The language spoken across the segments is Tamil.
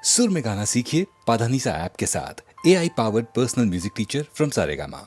सुर में गाना सीखिए पाधानीसा ऐप के साथ। AI powered personal music teacher from Saregama.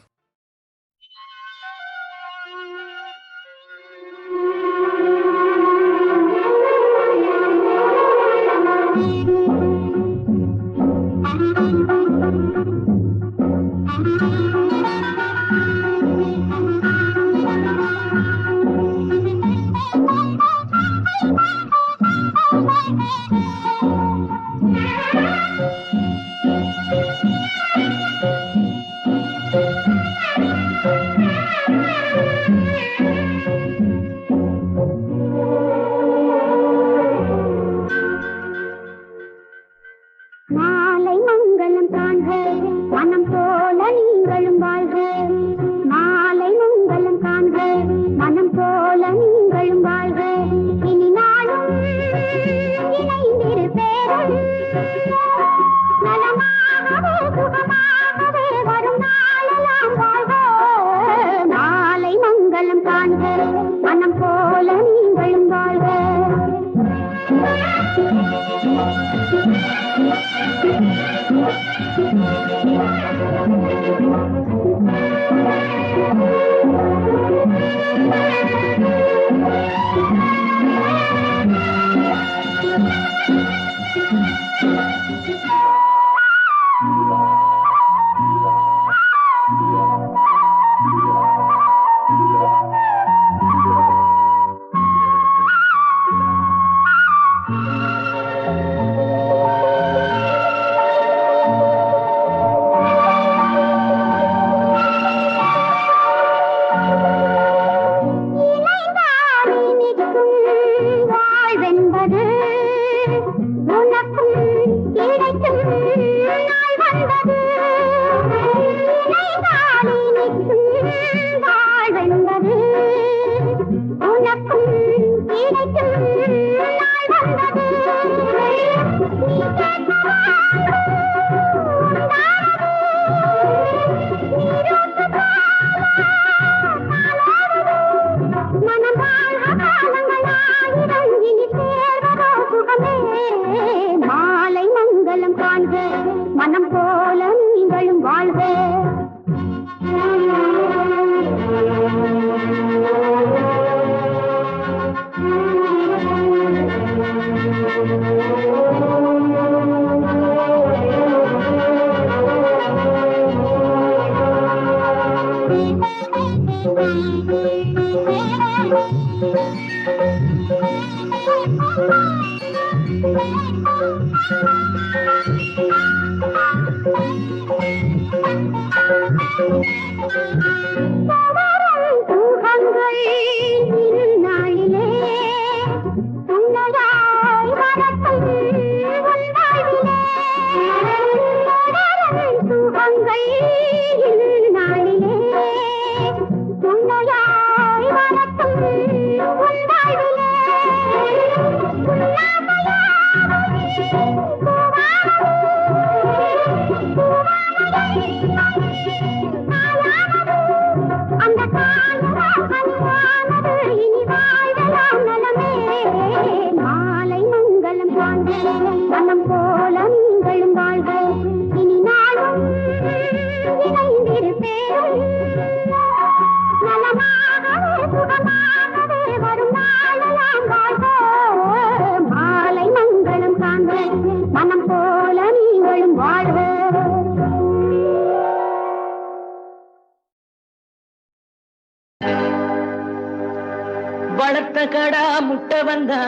வளர்த்த கடா முட்டை வந்தா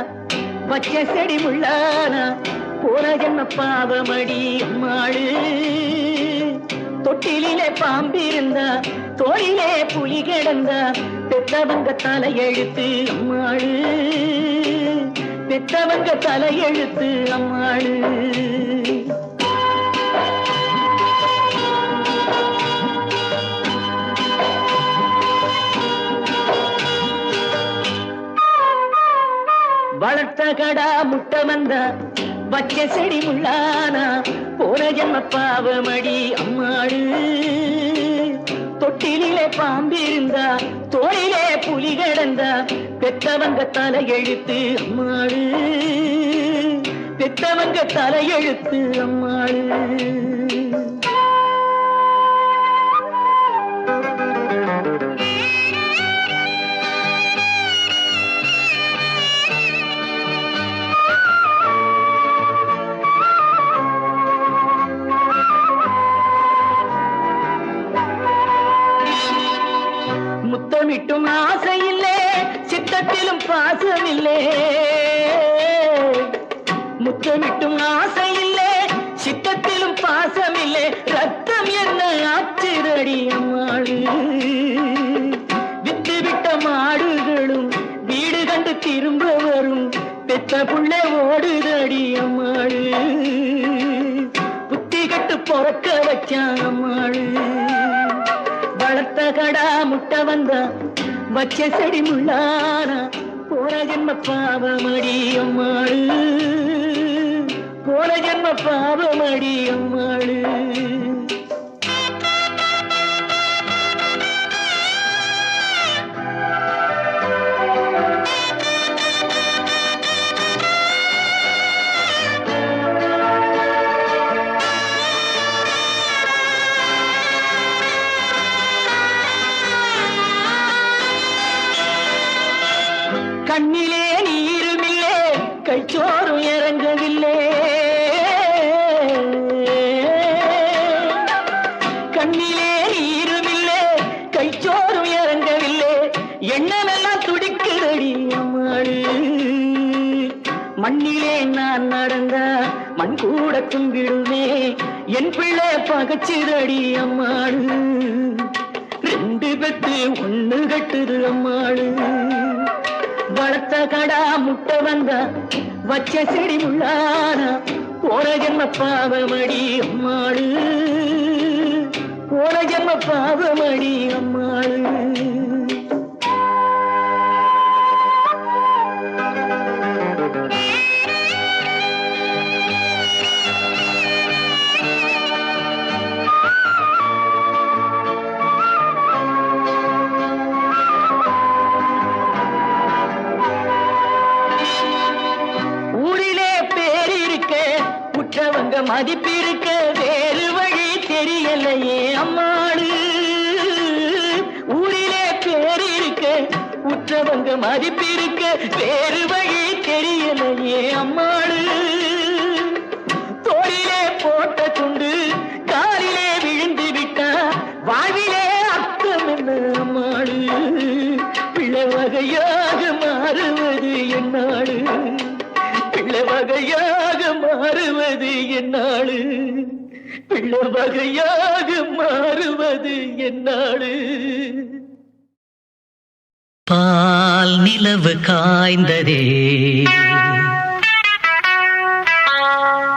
பச்சை செடி முள்ளானா போன ஜன்ம பாவமடி அம்மாளு. தொட்டிலே பாம்பிருந்தா தோளிலே புலி கிடந்தா பெத்தவங்க தலையெழுத்து அம்மாளு, பெத்தவங்க தலையெழுத்து அம்மாளு. வளர்த்த கடா முட்டை வந்தா பச்சை செடி முள்ளானா போன ஜன்ம பாவமடி அம்மாளு. தொட்டிலே பாம்பிருந்தா தோளிலே புலி கிடந்தா பெத்தவங்க தலையெழுத்து அம்மாளு, பெத்தவங்க தலையெழுத்து அம்மாளு. முத்தமிட்டும் ஆசையில்லே, சித்தத்திலும் பாசமில்லே. முத்தமிட்டும் ஆசையில்லே, சித்தத்திலும் பாசமில்லே. ரத்தம் என்ன ஆச்சிரடி அம்மாளு. வித்து விட்ட மாடுகளும் வீடு கண்டு திரும்ப வரும். பெத்த புள்ளை ஓடுதடி அம்மாளு. புத்தி கட்டு பொறக்க வச்சான் அம்மாளு. வளர்த்த கடா முட்டை வந்தா வச்ச செடி முள்ளானா. போன ஜென்ம பாவமடி அம்மாளு. போன ஜென்ம பாவமடி அம்மாளு. கண்ணிலே நீருமில்லே, கைச்சோறும் இறங்கவில்லை. கண்ணிலே நீருமில்லே, கைச்சோறும் இறங்கவில்லை. எண்ணமெல்லாம் துடிக்குதடி அம்மாளு. மண்ணிலே நான் நடந்தா மண் கூட கும்பிடுமே. என் பிள்ளை பகச்சிதடி அம்மாளு. ரெண்டு பெத்து ஒண்ணு கட்டுது அம்மாளு. வளர்த்த கடா முட்டை வந்தா வச்ச செடி முள்ளானா. போன ஜென்ம பாவமடி அம்மாளு. போன ஜென்ம பாவமடி அம்மாளு. உற்றவங்க மதிப்பிருக்க வேறு வழி தெரியலையே அம்மாளு. ஊரிலே பேர் இருக்க உற்றவங்க மதிப்பிருக்க வேறு வழி தெரியலையே அம்மாளு. தோளிலே போட்ட துண்டு காலிலே விழுந்து விட்டா வாழ்விலே அர்த்தம் என்ன அம்மாளு. பிள்ளை வகையாக மாறுவது என்னாளு. பிள்ளை வகையாக மாறுவது என்னாளு. பிள்ளை வகையாக மாறுவது என்னாளு. பால் நிலவு காய்ந்ததே,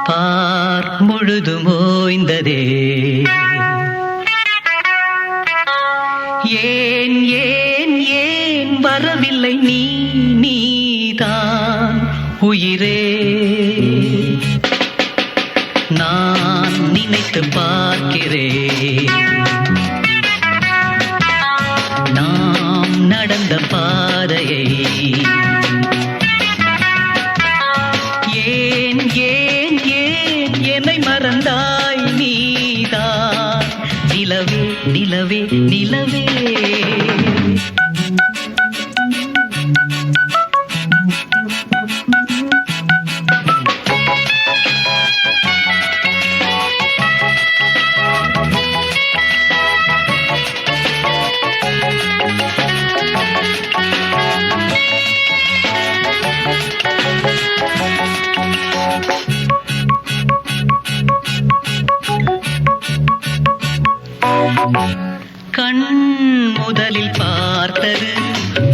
பார் முழுதும் ஓய்ந்ததே. ஏன் ஏன் ஏன் வரவில்லை நீ, நீதான் உயிரே. நான் நினைத்து பார்க்கிறேன் நாம் நடந்த பாதையை. ஏன் ஏன் ஏன் என்னை மறந்தாய் நீதான் நிலவே நிலவே நிலவே. கண் முதலில் பார்த்தது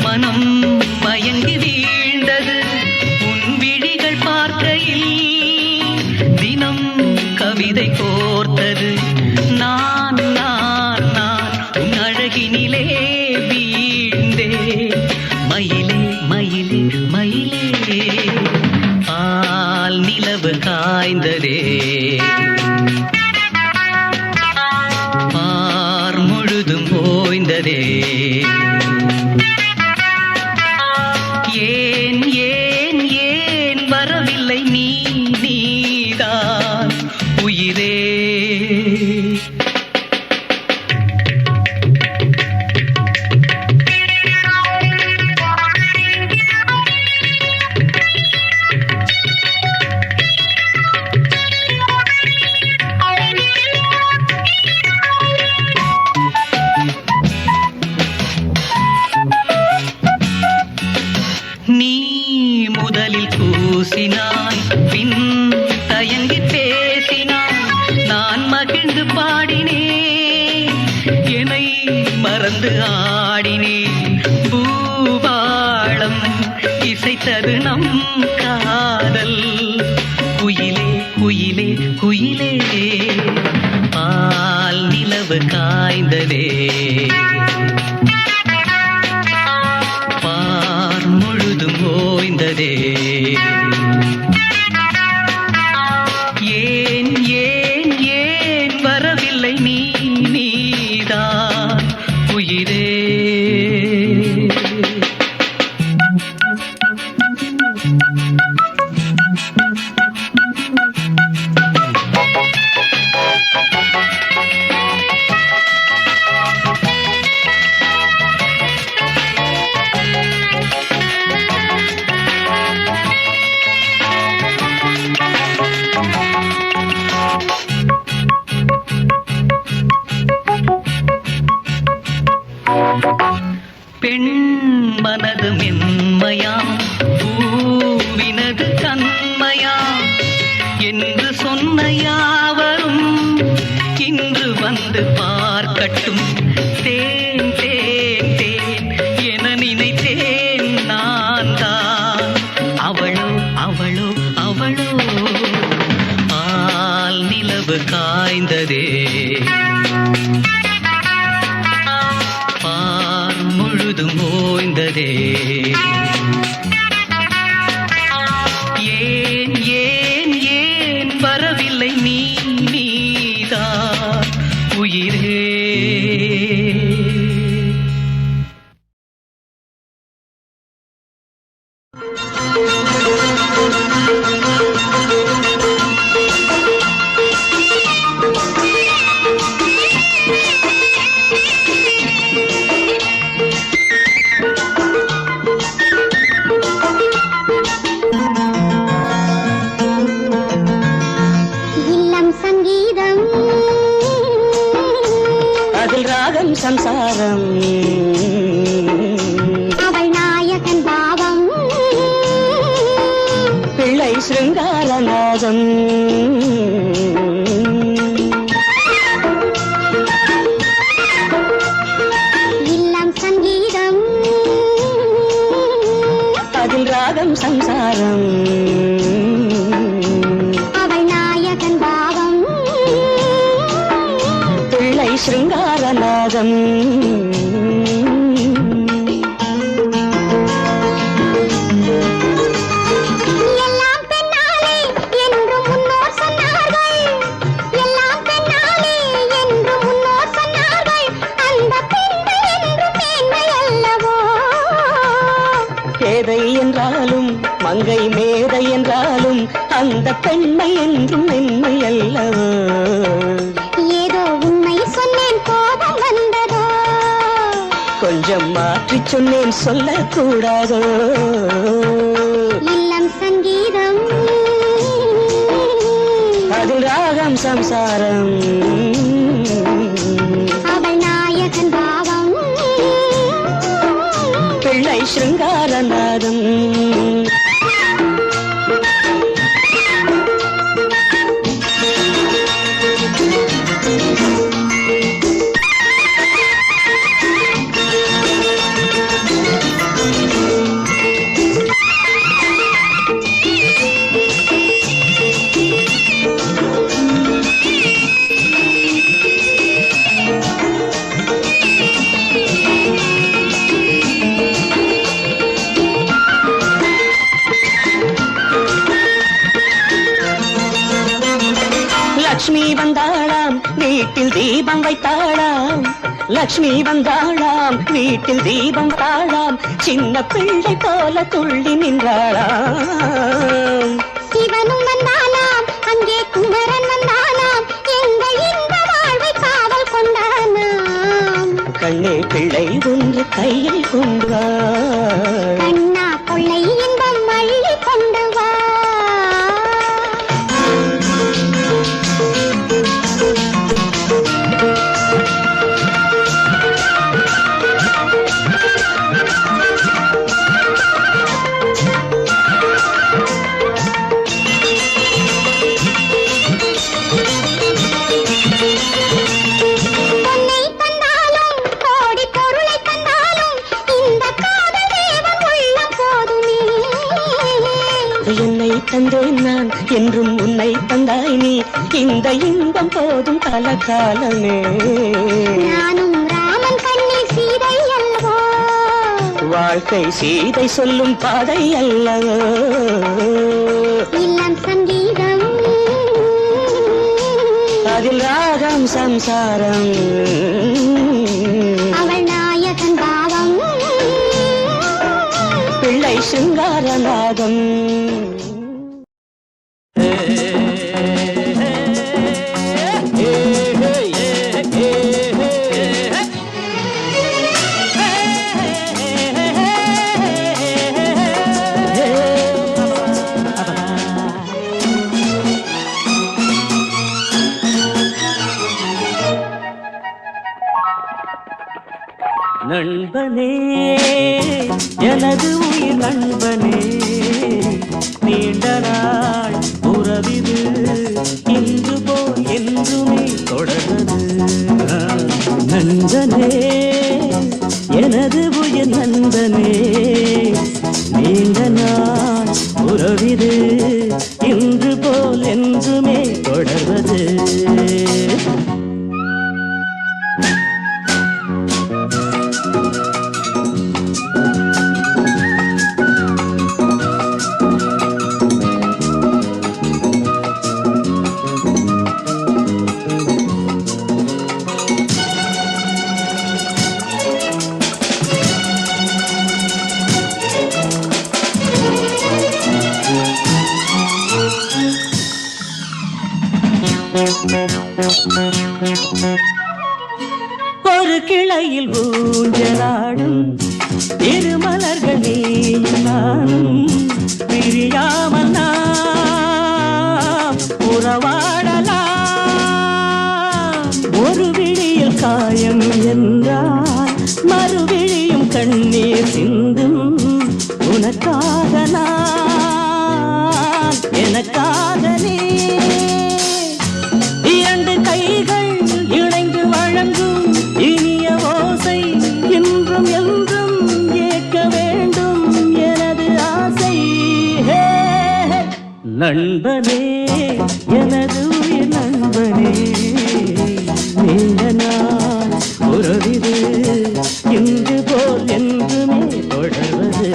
மனம் மயங்கி வீழ்ந்தது. உன் விழிகள் பார்க்கையில் தினம் கவிதை கோர்த்தது. நான் நான் நான் உன் அழகினிலே வீழ்ந்தே. மயிலே மயிலே மயிலே, பால் நிலவு காய்ந்ததே, ஓய்ந்ததே. ஏன் ஏன் ஏன் வரவில்லை நீ, உயிரே. நீ முதலில் பூசினாய், பின் தயங்கி பேசினாய், நான் மகிழ்ந்து பாடினேன், என்னை மறந்து ஆடினேன். பூபாளம் இசைத்தது நம் காதல். குயிலே குயிலே குயிலே, பால் நிலவு காய்ந்ததே, ஓய்ந்ததே. ஏன் ஏன் ஏன் வரவில்லை நீ, நீதான் உயிரே. பெண் மனது மென்மையாம், பூவினது கண்மையாம் என்று சொன்ன யாவரும் இன்று வந்து பார்க்கட்டும். தேன் தேன் தேன் என நினைத்தேன் நான் தான். அவளோ அவளோ அவளோ, பால் நிலவு காய்ந்ததே, ஓய்ந்ததே. ஏன் ஏன் ஏன் வரவில்லை நீ, நீதான் உயிரே. சம்சாரம் அவள் நாயகன் பாவம், பிள்ளை சிருங்காரநாதம். இல்லம் சங்கீதம் அதில் ராகம் சம்சாரம், அவள் நாயகன் பாவம், பிள்ளை சிருங்காரநாதம். பேதை என்றாலும் மங்கை மேதை என்றாலும் அந்த பெண்மை என்றும் மென்மை அல்லவோ. ஏதோ உண்மை சொன்னேன் கோபம் வந்ததோ, கொஞ்சம் மாற்றி சொன்னேன் சொல்லக்கூடாதோ. இல்லம் சங்கீதம் அதில் ராகம் சம்சாரம், அவள் நாயகன் பாவம், பிள்ளை சிருங்காரநாதம். லக்ஷ்மி வந்தாளாம் வீட்டில் தீபம் வைத்தாளாம், லக்ஷ்மி வந்தாளாம் வீட்டில் தீபம் தாளாம், சின்ன பிள்ளை போல துள்ளி நின்றாளாம். சிவனும் வந்தானாம் அங்கே குமரன் வந்தானாம், பிள்ளை ஒன்று கையில் கொண்டு வா. கண்ணா கொள்ளை இன்பம் அள்ளி கொண்டு வா. என்னை தந்தேன் நான் என்றும் உன்னை தந்தாய் நீ. இந்த இன்பம் போதும் கலகாலமே. நானும் ராமன் கண்ணில் சீதை அல்லவோ, வாழ்க்கை சீதை சொல்லும் பாதை அல்லவோ. இல்லம் சங்கீதம் அதில் ராகம் சம்சாரம். அவள் நாயகன் பாவம் பிள்ளை சிங்காரநாதம். நண்பனே, எனது உயிர் நண்பனே, நீண்ட நாள் உறவிது இன்று போல் என்றுமே தொடர்வது. நண்பனே, எனது உயிர் நண்பனே, நீண்ட நாள் உறவிது இன்று போல் என்றுமே தொடர்வது. ஒரு கிளையில் ஊஞ்சலாடும் திருமலர்கள் நீயும் நானும் பிரியாமல் நாம் உறவாடலாம். ஒரு விழியில் காயம் என்றால் மறுவிழியும் கண்ணீர் சிந்தும். உனக்காக நான், எனக்காக நீ, இரண்டு கைகள் இணைந்து வழங்கும் இனிய ஓசை என்றும் என்றும் ஏற்க வேண்டும் எனது ஆசை. நண்பனே, எனது உயிர் நண்பனே, நீண்ட நாள் உறவிது இன்று போல் என்றுமே தொடர்வது.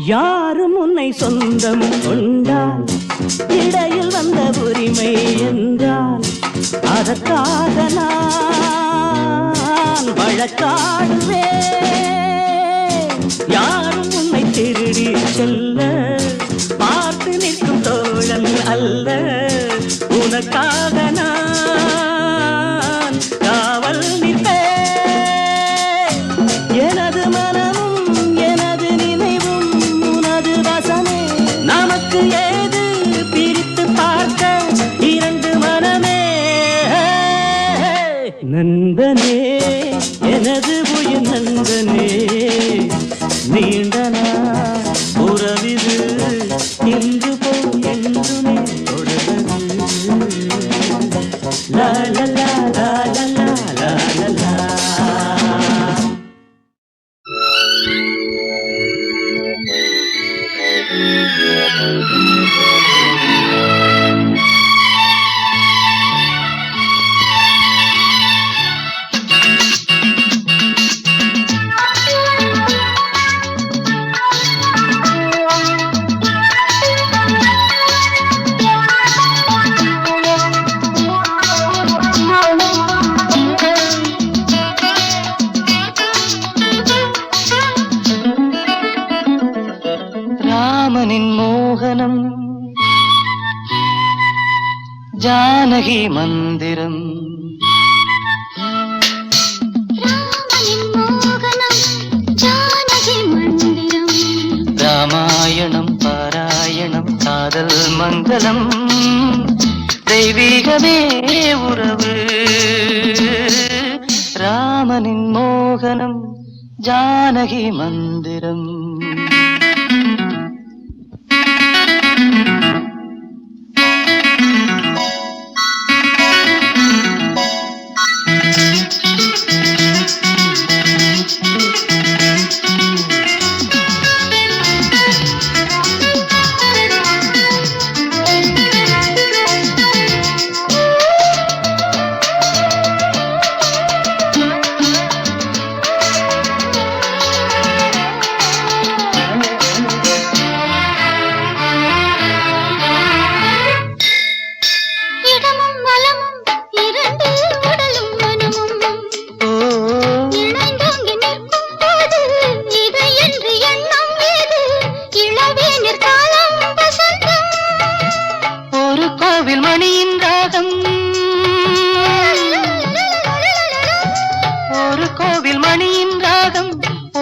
யாரும் உன்னை சொந்தம் கொண்டால் இடையில் வந்த உரிமை என்றால் அதற்காக நான் வழக்காடுவேன். யாரும் உன்னை திருடி செல்ல பார்த்து நிற்கும் தோழன் அல்ல. உனக்காக நான் காவல் நிற்பேன். எனது மனமும் எனது நினைவும் உனது வசமே. நமக்கு ஏது பிரித்து பார்க்க இரண்டு மனமே. நண்பனே, எனது உயிர் நண்பனே, நீண்ட நாள் உறவிது இன்று போல் என்றுமே தொடர்வது. லா லா லா லா லா லா லா லா. மோகனம் ஜானகி மந்திரம் ராமனின் மோகனம் ஜானகி மந்திரம் ராமாயணம் பாராயணம் காதல் மங்களம் தெய்வீகமே உறவு ராமனின் மோகனம் ஜானகி மந்திரம் இடமும் வலமும் இரண்டு உடலும் மனமும் இணைந்தோங்கி நிற்கும் போது இதை என்று எண்ணம் ஏது இளவேனிற் காலம் வசந்தம் ஒரு கோவில் மணியின் ராகம் ஒரு கோவில் மணியின் ராகம்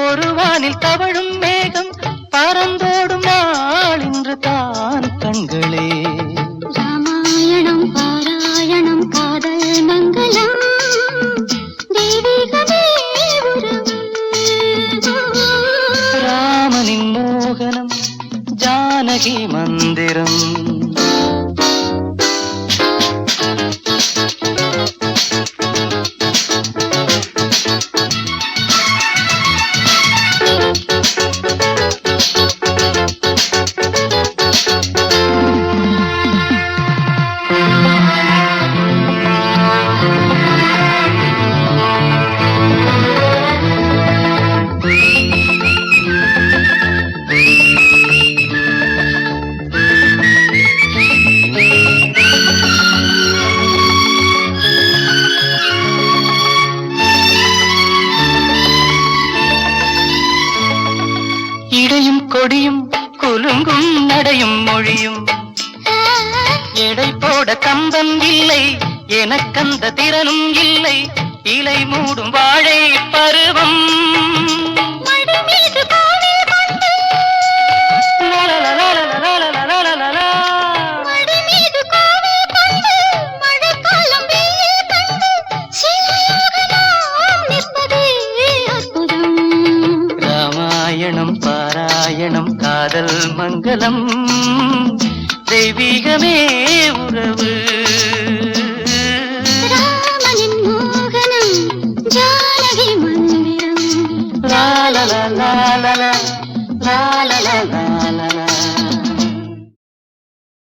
ஒரு வானில் தவழும் மேகம் பறந்தோடும் நாள் இன்று தான் கண்களே ராமாயணம் பாராயணம் காதல் மங்களம் தெய்வீகமே உறவு ராமனின் மோகனம் ஜானகி மந்திரம் இடையும் கொடியும் குலுங்கும் நடையும் மொழியும் எடை போட கம்பம் இல்லை எனக்கந்த திறனும் இல்லை இலை மூடும் வாழை பருவம் மடி மீது கோவில் கொண்டு லலலலலலலலலலலலா. மடி மீது கோவில் கொண்டு மழைக்காலம் வெயில் கண்டு சிலையாக நாம் நிற்பதே அற்புதம் ராமாயணம் பாராயணம் காதல் மங்களம் தெய்வீகமே உறவு ராமனின் மோகனம் ஜானகி மந்திரம் லா லா லா லா லா லா லா லா லா